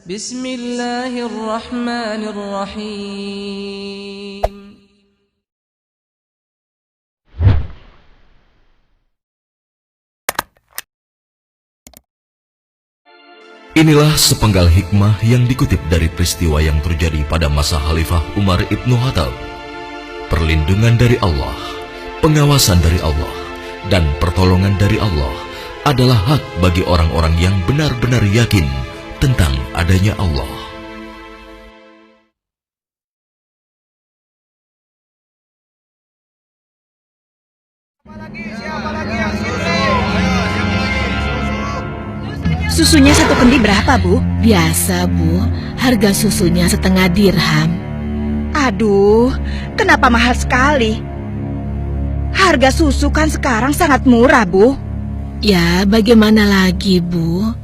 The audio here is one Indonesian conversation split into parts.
Bismillahirrahmanirrahim. Inilah sepenggal hikmah yang dikutip dari peristiwa yang terjadi pada masa Khalifah Umar ibnu Khattab. Perlindungan dari Allah, pengawasan dari Allah, dan pertolongan dari Allah adalah hak bagi orang-orang yang benar-benar yakin tentang adanya Allah. Susunya 1 kendi berapa, Bu? Biasa, Bu. Harga susunya 1/2 dirham. Aduh, kenapa mahal sekali? Harga susu kan sekarang sangat murah, Bu. Ya, bagaimana lagi, Bu?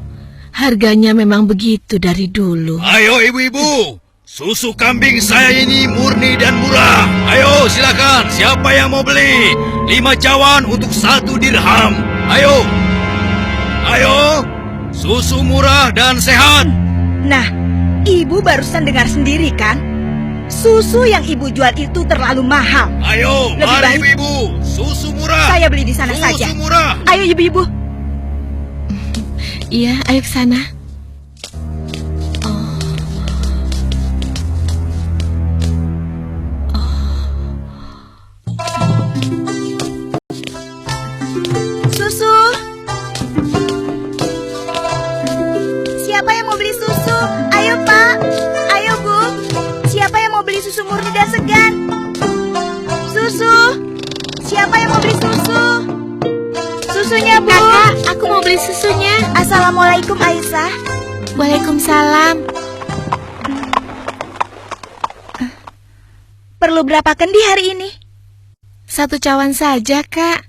Harganya memang begitu dari dulu. Ayo ibu-ibu, susu kambing saya ini murni dan murah. Ayo silakan, siapa yang mau beli? 5 cawan untuk 1 dirham. Ayo, ayo, susu murah dan sehat. Nah, Ibu barusan dengar sendiri kan? Susu yang Ibu jual itu terlalu mahal. Ayo, Lebih mari baik ibu-ibu, susu murah. saya beli di sana Susu saja. murah. Ayo Ibu-ibu. Iya, ayo ke sana. Susu. Siapa yang mau beli susu? Ayo Pak. Ayo Bu. Siapa yang mau beli susu murni dan segar? Susu. Siapa yang mau beli susu? Susunya Bu. Kakak, aku mau beli susunya. Assalamualaikum Aisyah. Waalaikumsalam. Perlu berapa kendi hari ini? 1 cawan saja, Kak.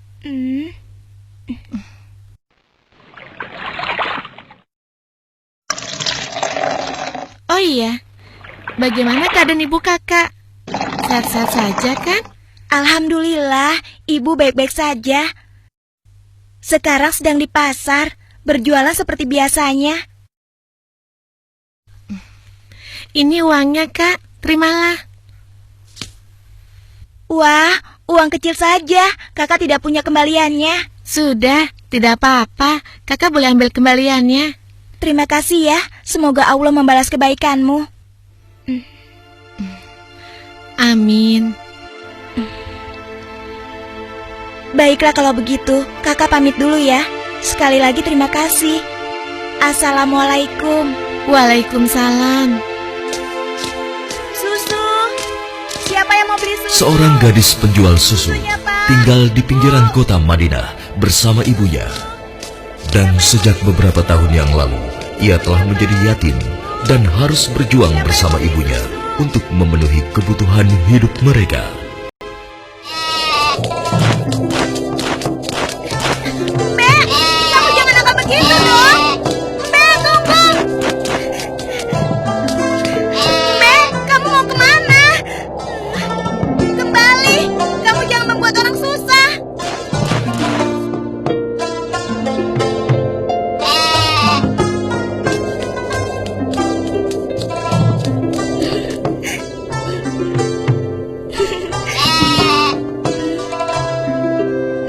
Oh iya, bagaimana keadaan ibu kakak? Sehat-sehat saja kan? Alhamdulillah, Ibu baik-baik saja. Sekarang sedang di pasar, berjualan seperti biasanya. Ini uangnya, Kak. Terimalah. Wah, uang kecil saja. Kakak tidak punya kembaliannya. Sudah, tidak apa-apa. Kakak boleh ambil kembaliannya. Terima kasih ya. Semoga Allah membalas kebaikanmu. Amin. Baiklah kalau begitu, kakak pamit dulu ya. Sekali lagi terima kasih. Assalamualaikum. Waalaikumsalam. Susu. Siapa yang mau beli susu? Seorang gadis penjual susu Susunya, Pak. tinggal di pinggiran kota Madinah bersama ibunya. Dan sejak beberapa tahun yang lalu, ia telah menjadi yatim dan harus berjuang bersama ibunya untuk memenuhi kebutuhan hidup mereka. Mbak, kamu jangan nakal begitu dong. Mbak, tunggu. Mbak, kamu mau kemana? Kembali, kamu jangan membuat orang susah.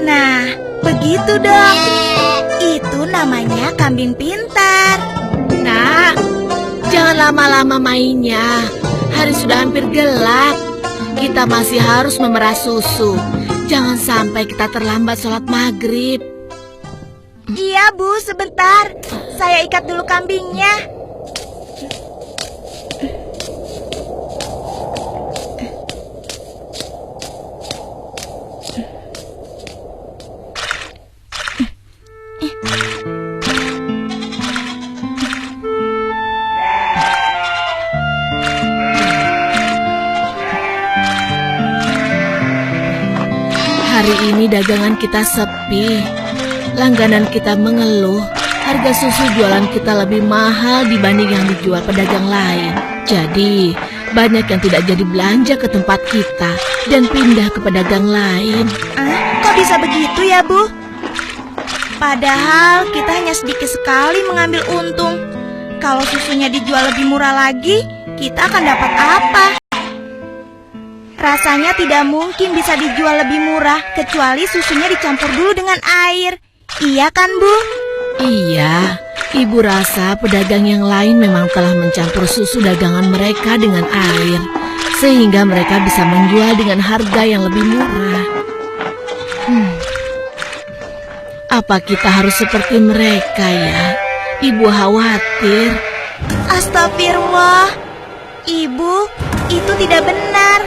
Nah, begitu dong. Itu namanya kambing pintar. Nak, jangan lama-lama mainnya. Hari sudah hampir gelap. Kita masih harus memerah susu. Jangan sampai kita terlambat sholat maghrib. Iya, Bu, sebentar. Saya ikat dulu kambingnya. Hari ini dagangan kita sepi. Langganan kita mengeluh. Harga susu jualan kita lebih mahal dibanding yang dijual pedagang lain. Jadi, banyak yang tidak jadi belanja ke tempat kita dan pindah ke pedagang lain. Kok bisa begitu ya, Bu? Padahal kita hanya sedikit sekali mengambil untung. Kalau susunya dijual lebih murah lagi, kita akan dapat apa? Rasanya tidak mungkin bisa dijual lebih murah kecuali susunya dicampur dulu dengan air. Iya kan, Bu? Iya, Ibu rasa pedagang yang lain memang telah mencampur susu dagangan mereka dengan air, sehingga mereka bisa menjual dengan harga yang lebih murah. Apa kita harus seperti mereka ya? Ibu khawatir. Astagfirullah. Ibu, itu tidak benar.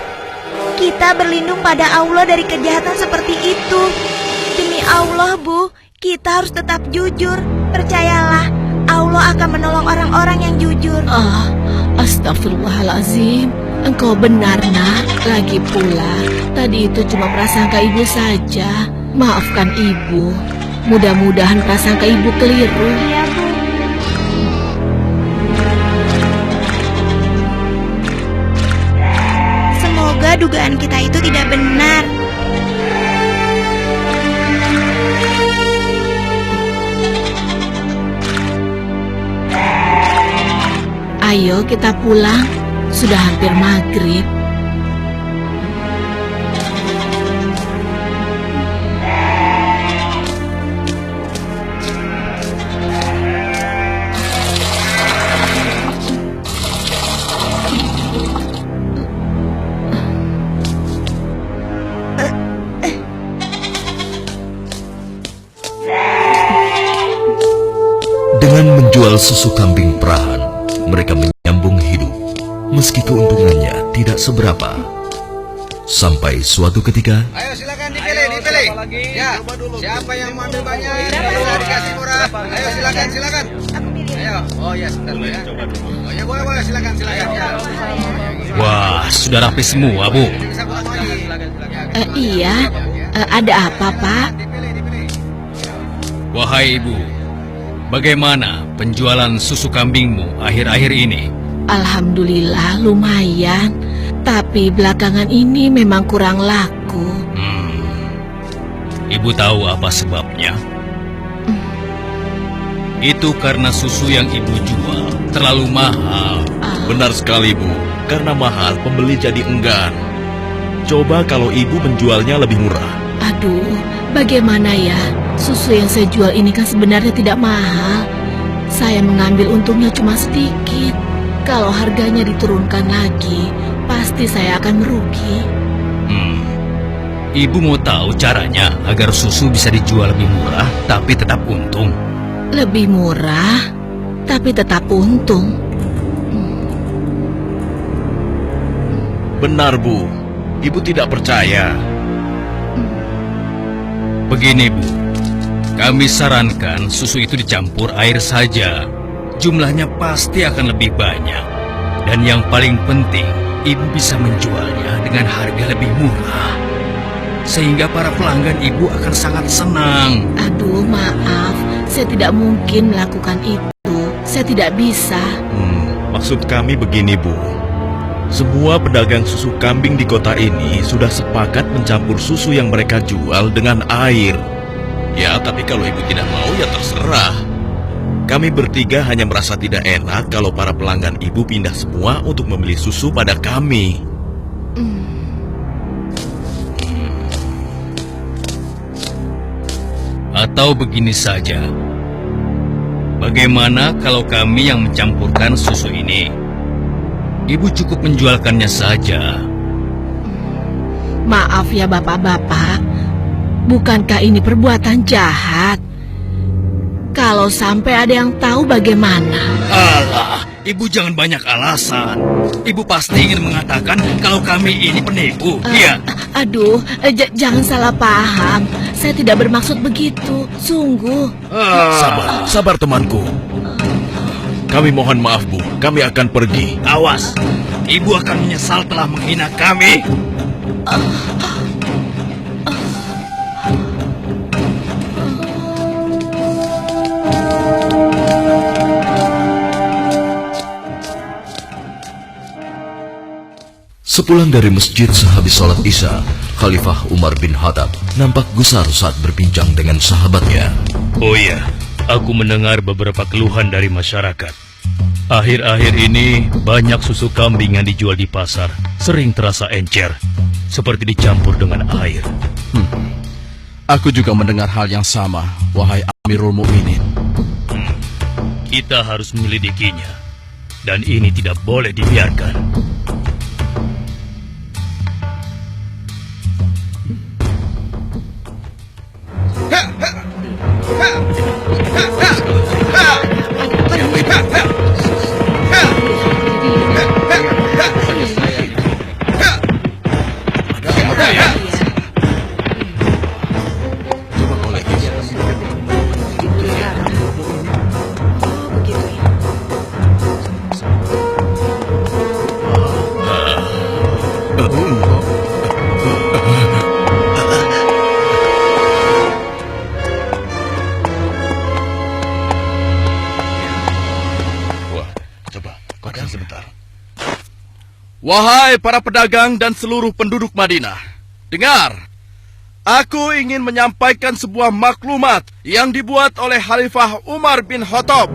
Kita berlindung pada Allah dari kejahatan seperti itu. Demi Allah, Bu, kita harus tetap jujur. Percayalah, Allah akan menolong orang-orang yang jujur. Astagfirullahalazim. Engkau benar, Nak. Lagi pula, tadi itu cuma prasangka Ibu saja. Maafkan Ibu. Mudah-mudahan prasangka Ibu keliru. Iya, Bu. Semoga dugaan kita itu tidak benar. Ayo kita pulang. Sudah hampir maghrib. Dengan menjual susu kambing perahan, mereka menyambung hidup, meski keuntungannya tidak seberapa. Sampai suatu ketika, Ayo silakan dipilih. Ya, siapa yang mau ambil banyak, bisa dikasih murah. Ayo silakan. Aku pilih. Ayo, oh ya sebentar Bu ya. Oh ya boleh, silakan ya. Wah, sudah rapi semua, Bu. Bisa pulang lagi. Iya, ada apa, Pak? Wahai Ibu, bagaimana penjualan susu kambingmu akhir-akhir ini? Alhamdulillah lumayan, tapi belakangan ini memang kurang laku. Ibu tahu apa sebabnya? Itu karena susu yang Ibu jual terlalu mahal. benar sekali Bu, karena mahal pembeli jadi enggan. Coba kalau Ibu menjualnya lebih murah. Aduh, bagaimana ya? Susu yang saya jual ini kan sebenarnya tidak mahal. Saya mengambil untungnya cuma sedikit. Kalau harganya diturunkan lagi, pasti saya akan merugi. Ibu mau tahu caranya agar susu bisa dijual lebih murah tapi tetap untung? Lebih murah, tapi tetap untung. Benar Bu, Ibu tidak percaya. Begini Bu, kami sarankan susu itu dicampur air saja. Jumlahnya pasti akan lebih banyak. Dan yang paling penting, Ibu bisa menjualnya dengan harga lebih murah. Sehingga para pelanggan Ibu akan sangat senang. Aduh, maaf, saya tidak mungkin melakukan itu. Saya tidak bisa. Maksud kami begini Bu, semua pedagang susu kambing di kota ini sudah sepakat mencampur susu yang mereka jual dengan air. Ya, tapi kalau Ibu tidak mau ya terserah. Kami bertiga hanya merasa tidak enak kalau para pelanggan Ibu pindah semua untuk membeli susu pada kami. Atau begini saja, bagaimana kalau kami yang mencampurkan susu ini? Ibu cukup menjualkannya saja. Maaf ya bapak-bapak, bukankah ini perbuatan jahat? Kalau sampai ada yang tahu bagaimana? Alah, Ibu jangan banyak alasan. Ibu pasti ingin mengatakan kalau kami ini penipu, iya? Aduh, jangan salah paham. Saya tidak bermaksud begitu, sungguh. Sabar temanku. Kami mohon maaf Bu, kami akan pergi. Awas, Ibu akan menyesal telah menghina kami. Sepulang dari masjid sehabis sholat Isya, Khalifah Umar bin Khattab nampak gusar saat berbincang dengan sahabatnya. Oh iya, aku mendengar beberapa keluhan dari masyarakat. Akhir-akhir ini banyak susu kambing yang dijual di pasar sering terasa encer, seperti dicampur dengan air. Aku juga mendengar hal yang sama, wahai Amirul Mukminin. Kita harus menyelidikinya, dan ini tidak boleh dibiarkan. Wahai para pedagang dan seluruh penduduk Madinah, dengar, aku ingin menyampaikan sebuah maklumat yang dibuat oleh Khalifah Umar bin Khattab.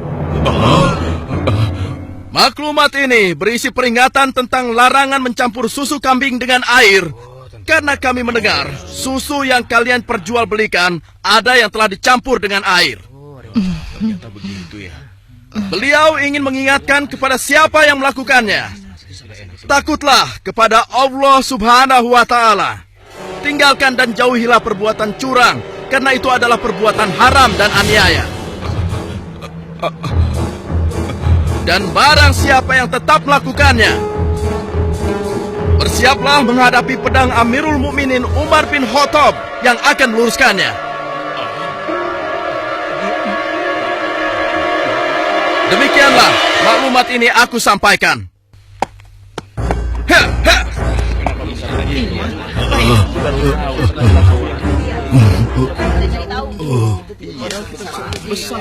Maklumat ini berisi peringatan tentang larangan mencampur susu kambing dengan air, karena kami mendengar susu yang kalian perjualbelikan ada yang telah dicampur dengan air. Beliau ingin mengingatkan kepada siapa yang melakukannya. Takutlah kepada Allah Subhanahu wa Ta'ala. Tinggalkan dan jauhilah perbuatan curang, karena itu adalah perbuatan haram dan aniaya. Dan barang siapa yang tetap melakukannya, bersiaplah menghadapi pedang Amirul Mukminin Umar bin Khattab yang akan meluruskannya. Demikianlah maklumat ini aku sampaikan.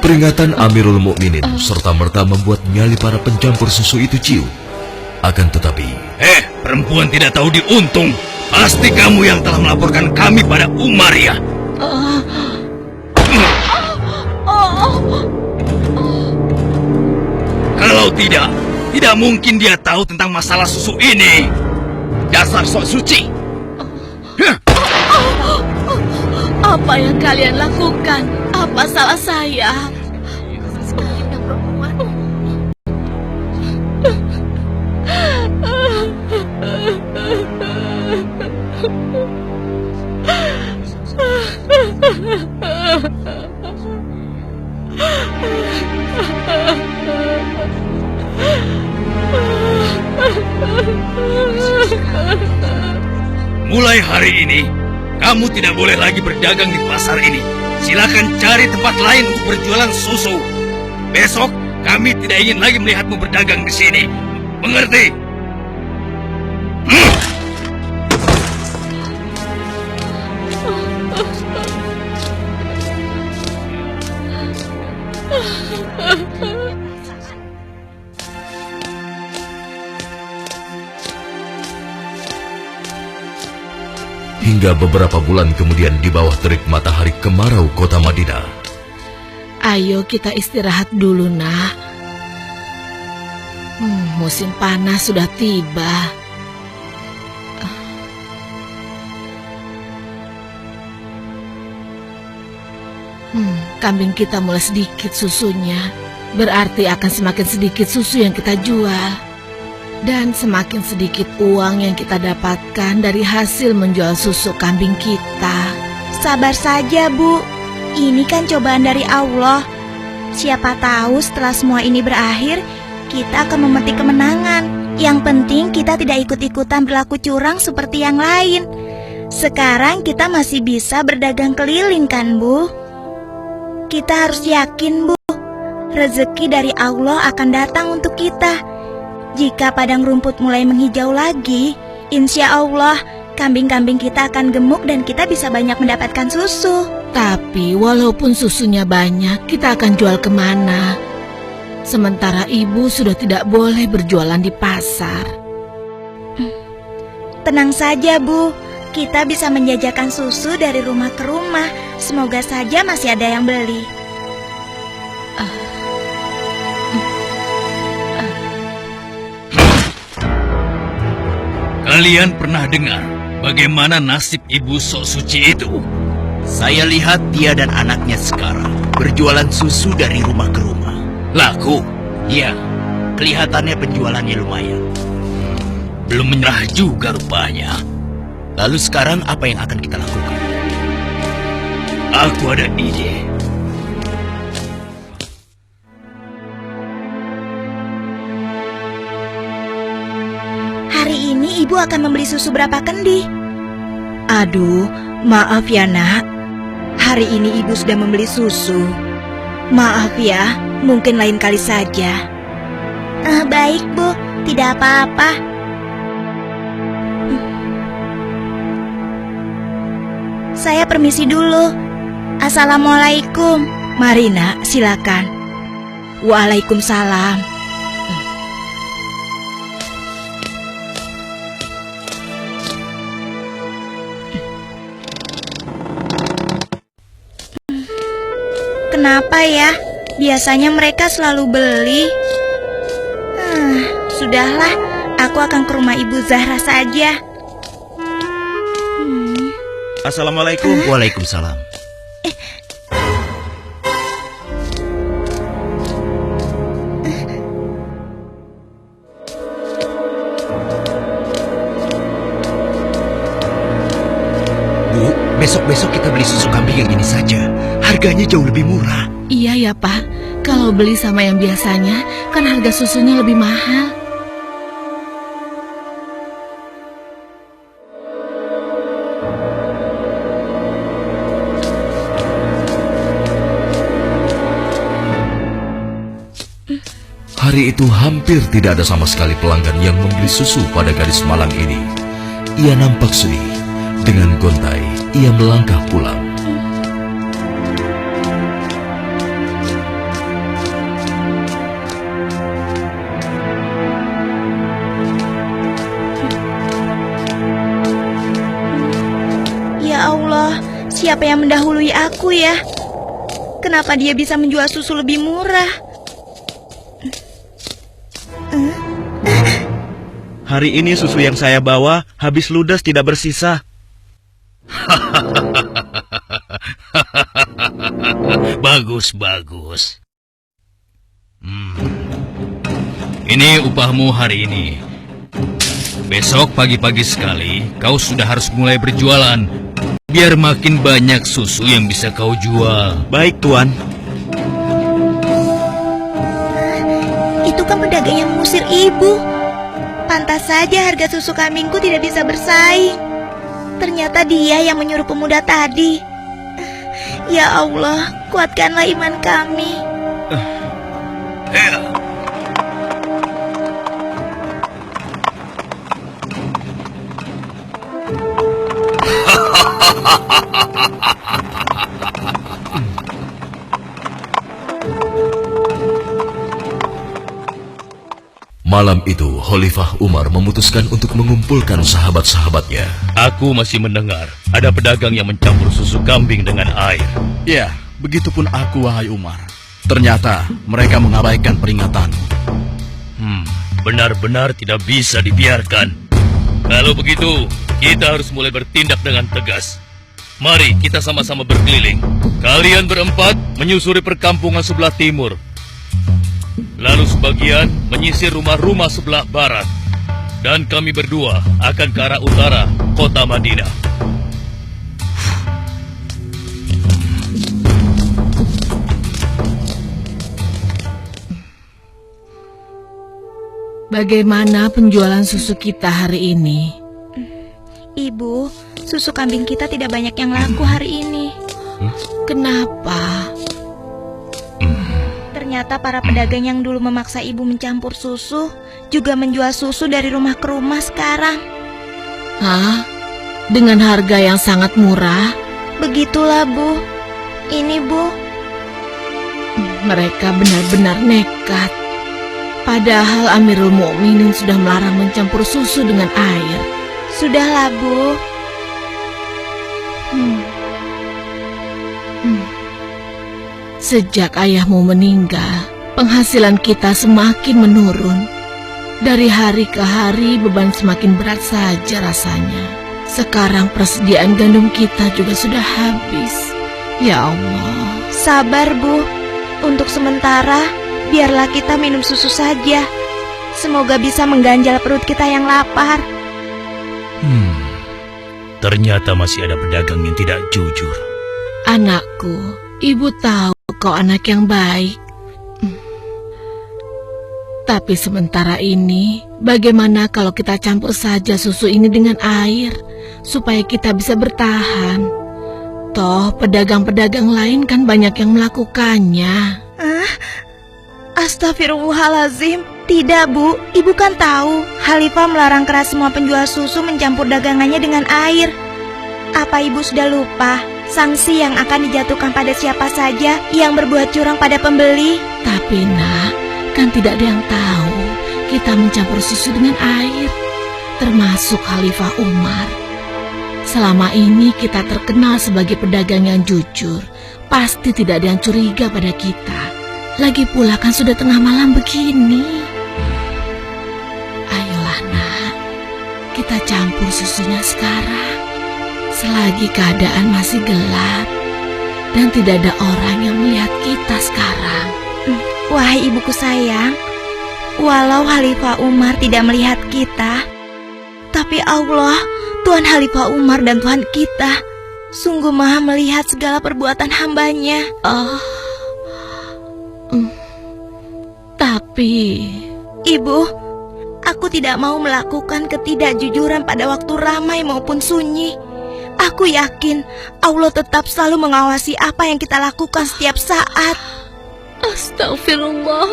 Peringatan Amirul Mukminin serta-merta membuat nyali para pencampur susu itu ciut. Akan tetapi, Perempuan tidak tahu diuntung. Pasti kamu yang telah melaporkan kami pada Umar ya. Kalau tidak mungkin dia tahu tentang masalah susu ini. Dasar sok suci. Apa yang kalian lakukan? Apa salah saya? Mulai hari ini, kamu tidak boleh lagi berdagang di pasar ini. Silakan cari tempat lain untuk berjualan susu. Besok, kami tidak ingin lagi melihatmu berdagang di sini. Mengerti? hingga beberapa bulan kemudian di bawah terik matahari kemarau kota Madinah. Ayo kita istirahat dulu, nak. Musim panas sudah tiba. Kambing kita mulai sedikit susunya. Berarti akan semakin sedikit susu yang kita jual. Dan semakin sedikit uang yang kita dapatkan dari hasil menjual susu kambing kita. Sabar saja, Bu. Ini kan cobaan dari Allah. Siapa tahu setelah semua ini berakhir, kita akan memetik kemenangan. Yang penting kita tidak ikut-ikutan berlaku curang seperti yang lain. Sekarang kita masih bisa berdagang keliling kan, Bu? Kita harus yakin, Bu. Rezeki dari Allah akan datang untuk kita. Jika padang rumput mulai menghijau lagi, insya Allah kambing-kambing kita akan gemuk dan kita bisa banyak mendapatkan susu. Tapi walaupun susunya banyak, kita akan jual kemana? Sementara ibu sudah tidak boleh berjualan di pasar. Tenang saja, Bu. Kita bisa menjajakan susu dari rumah ke rumah. Semoga saja masih ada yang beli. kalian pernah dengar bagaimana nasib ibu sok suci itu? Saya lihat dia dan anaknya sekarang berjualan susu dari rumah ke rumah. Laku? Ya, kelihatannya penjualannya lumayan. Belum menyerah juga rupanya. Lalu sekarang apa yang akan kita lakukan? Aku ada ide. Hari ini ibu akan membeli susu berapa kendi? Aduh, maaf ya nak. Hari ini ibu sudah membeli susu. Maaf ya, mungkin lain kali saja. Baik bu, tidak apa-apa. Saya permisi dulu. Assalamualaikum. Mari nak, silakan. Waalaikumsalam. Kenapa ya? Biasanya mereka selalu beli. Sudahlah, aku akan ke rumah Ibu Zahra saja. Assalamualaikum. Waalaikumsalam. Bu, besok-besok kita beli susu kambing yang ini saja. Harganya jauh lebih murah. Iya ya Pak, kalau beli sama yang biasanya kan harga susunya lebih mahal. Hari itu hampir tidak ada sama sekali pelanggan yang membeli susu pada gadis malang ini. Ia nampak sedih. Dengan gontai, ia melangkah pulang. Ya Allah, siapa yang mendahului aku ya? Kenapa dia bisa menjual susu lebih murah? Hari ini susu yang saya bawa habis ludes tidak bersisa. Bagus, bagus. Ini upahmu hari ini. Besok pagi-pagi sekali kau sudah harus mulai berjualan. Biar makin banyak susu yang bisa kau jual. Baik, Tuan. Itu kan pedagang yang mengusir ibu. Pantas saja harga susu kambingku tidak bisa bersaing. Ternyata dia yang menyuruh pemuda tadi. Ya Allah, kuatkanlah iman kami. Malam itu, Khalifah Umar memutuskan untuk mengumpulkan sahabat-sahabatnya. Aku masih mendengar ada pedagang yang mencampur susu kambing dengan air. Ya, begitupun aku, wahai Umar. Ternyata mereka mengabaikan peringatan. Benar-benar tidak bisa dibiarkan. Kalau begitu, kita harus mulai bertindak dengan tegas. Mari kita sama-sama berkeliling. Kalian berempat menyusuri perkampungan sebelah timur. Lalu sebagian menyisir rumah-rumah sebelah barat. Dan kami berdua akan ke arah utara, kota Madinah. Bagaimana penjualan susu kita hari ini? Ibu, susu kambing kita tidak banyak yang laku hari ini. Kenapa? Ternyata para pedagang yang dulu memaksa ibu mencampur susu juga menjual susu dari rumah ke rumah sekarang. Hah? Dengan harga yang sangat murah? Begitulah, Bu. Ini, Bu. Mereka benar-benar nekat. Padahal Amirul Mukminin sudah melarang mencampur susu dengan air. Sudahlah, Bu. Sejak ayahmu meninggal, penghasilan kita semakin menurun. Dari hari ke hari beban semakin berat saja rasanya. Sekarang persediaan gandum kita juga sudah habis. Ya Allah. Sabar, Bu. Untuk sementara, biarlah kita minum susu saja. Semoga bisa mengganjal perut kita yang lapar. Ternyata masih ada pedagang yang tidak jujur. Anakku, ibu tahu kau anak yang baik. Tapi sementara ini, bagaimana kalau kita campur saja susu ini dengan air, supaya kita bisa bertahan? Toh, pedagang-pedagang lain kan banyak yang melakukannya. Astagfirullahalazim. Tidak, Bu. Ibu kan tahu, Khalifah melarang keras semua penjual susu mencampur dagangannya dengan air. Apa ibu sudah lupa sanksi yang akan dijatuhkan pada siapa saja yang berbuat curang pada pembeli? Tapi nak, kan tidak ada yang tahu kita mencampur susu dengan air, termasuk Khalifah Umar. Selama ini kita terkenal sebagai pedagang yang jujur. Pasti tidak ada yang curiga pada kita. Lagi pula kan sudah tengah malam begini. Ayolah nak, kita campur susunya sekarang. Selagi keadaan masih gelap dan tidak ada orang yang melihat kita sekarang. Wahai ibuku sayang, walau Khalifah Umar tidak melihat kita, tapi Allah, Tuhan Khalifah Umar dan Tuhan kita, sungguh maha melihat segala perbuatan hambanya. Tapi Ibu, aku tidak mau melakukan ketidakjujuran pada waktu ramai maupun sunyi. Aku yakin Allah tetap selalu mengawasi apa yang kita lakukan setiap saat. Astagfirullah,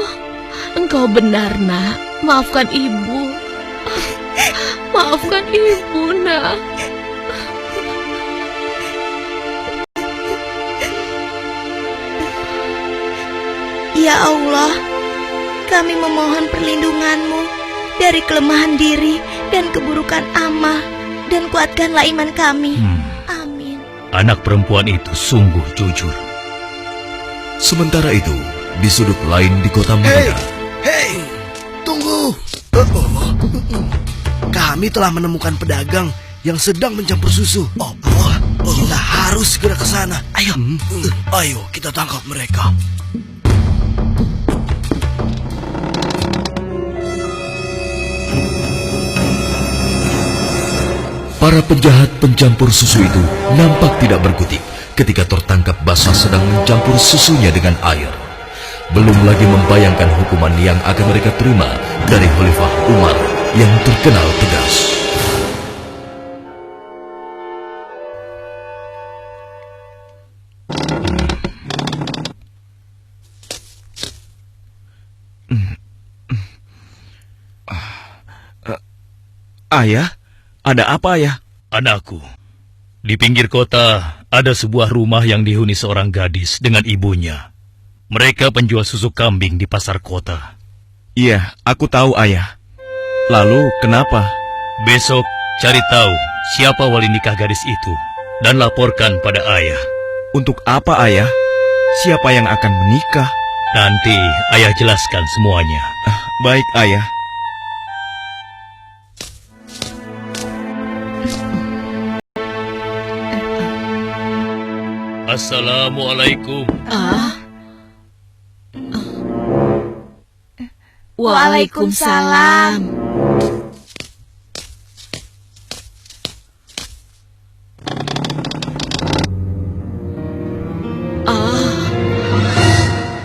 engkau benar nak. Maafkan ibu. Maafkan ibu nak. Ya Allah, kami memohon perlindungan-Mu dari kelemahan diri dan keburukan amal, dan kuatkanlah iman kami. Amin. Anak perempuan itu sungguh jujur. Sementara itu, di sudut lain di kota Madinah. Hei, tunggu. Kami telah menemukan pedagang yang sedang mencampur susu. Kita harus segera ke sana. Ayo kita tangkap mereka. Para penjahat pencampur susu itu nampak tidak berkutik ketika tertangkap basah sedang mencampur susunya dengan air. Belum lagi membayangkan hukuman yang akan mereka terima dari Khalifah Umar yang terkenal tegas. Ayah, ada apa ya? Anakku, di pinggir kota ada sebuah rumah yang dihuni seorang gadis dengan ibunya. Mereka penjual susu kambing di pasar kota. Iya, aku tahu ayah. Lalu kenapa? Besok cari tahu siapa wali nikah gadis itu dan laporkan pada ayah. Untuk apa ayah? Siapa yang akan menikah? Nanti ayah jelaskan semuanya. Baik ayah. Assalamualaikum. Waalaikumsalam.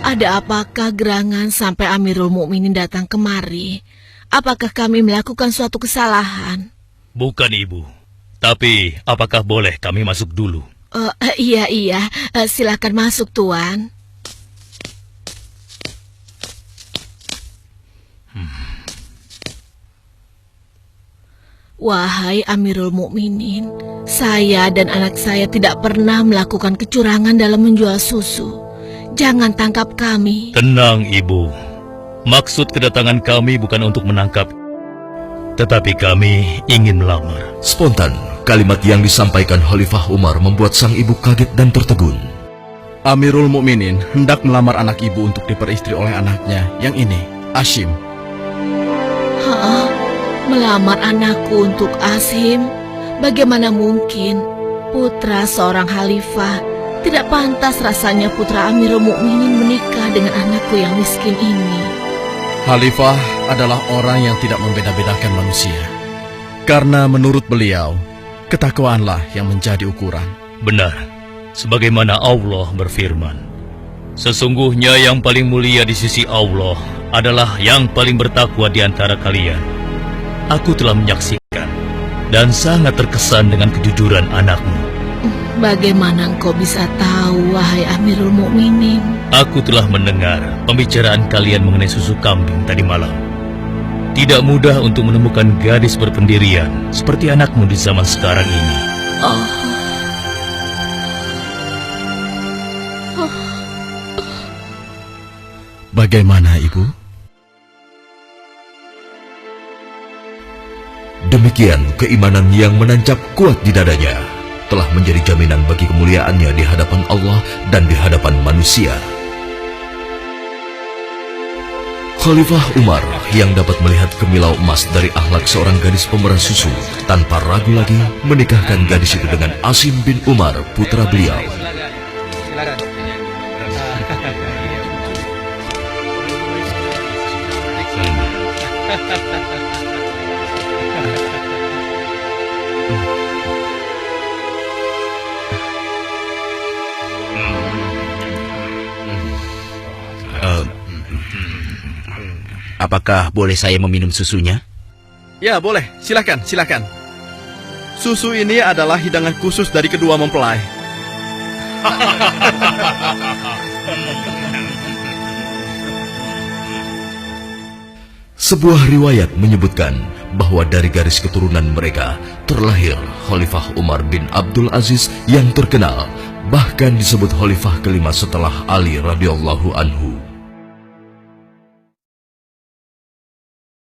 Ada apakah gerangan sampai Amirul Mukminin datang kemari? Apakah kami melakukan suatu kesalahan? Bukan ibu. Tapi apakah boleh kami masuk dulu? Iya, silakan masuk tuan. Wahai Amirul Mukminin, saya dan anak saya tidak pernah melakukan kecurangan dalam menjual susu. Jangan tangkap kami. Tenang ibu. Maksud kedatangan kami bukan untuk menangkap, tetapi kami ingin melamar. Spontan, kalimat yang disampaikan Khalifah Umar membuat sang ibu kaget dan tertegun. Amirul Mukminin hendak melamar anak ibu untuk diperistri oleh anaknya yang ini, Hashim. Hah? Melamar anakku untuk Ashim? Bagaimana mungkin? Putra seorang khalifah. Tidak pantas rasanya putra Amirul Mukminin menikah dengan anakku yang miskin ini. Khalifah adalah orang yang tidak membeda-bedakan manusia. Karena menurut beliau, ketakwaanlah yang menjadi ukuran. Benar, sebagaimana Allah berfirman, sesungguhnya yang paling mulia di sisi Allah adalah yang paling bertakwa di antara kalian. Aku telah menyaksikan dan sangat terkesan dengan kejujuran anakmu. Bagaimana engkau bisa tahu, wahai Amirul Mukminin? Aku telah mendengar pembicaraan kalian mengenai susu kambing tadi malam. Tidak mudah untuk menemukan gadis berpendirian seperti anakmu di zaman sekarang ini. Bagaimana, Ibu? Demikian keimanan yang menancap kuat di dadanya telah menjadi jaminan bagi kemuliaannya di hadapan Allah dan di hadapan manusia. Khalifah Umar yang dapat melihat kemilau emas dari akhlak seorang gadis pemeras susu tanpa ragu lagi menikahkan gadis itu dengan Ashim bin Umar, putra beliau. Apakah boleh saya meminum susunya? Ya, boleh. Silakan, silakan. Susu ini adalah hidangan khusus dari kedua mempelai. Sebuah riwayat menyebutkan bahwa dari garis keturunan mereka terlahir Khalifah Umar bin Abdul Aziz yang terkenal, bahkan disebut khalifah kelima setelah Ali radhiyallahu anhu.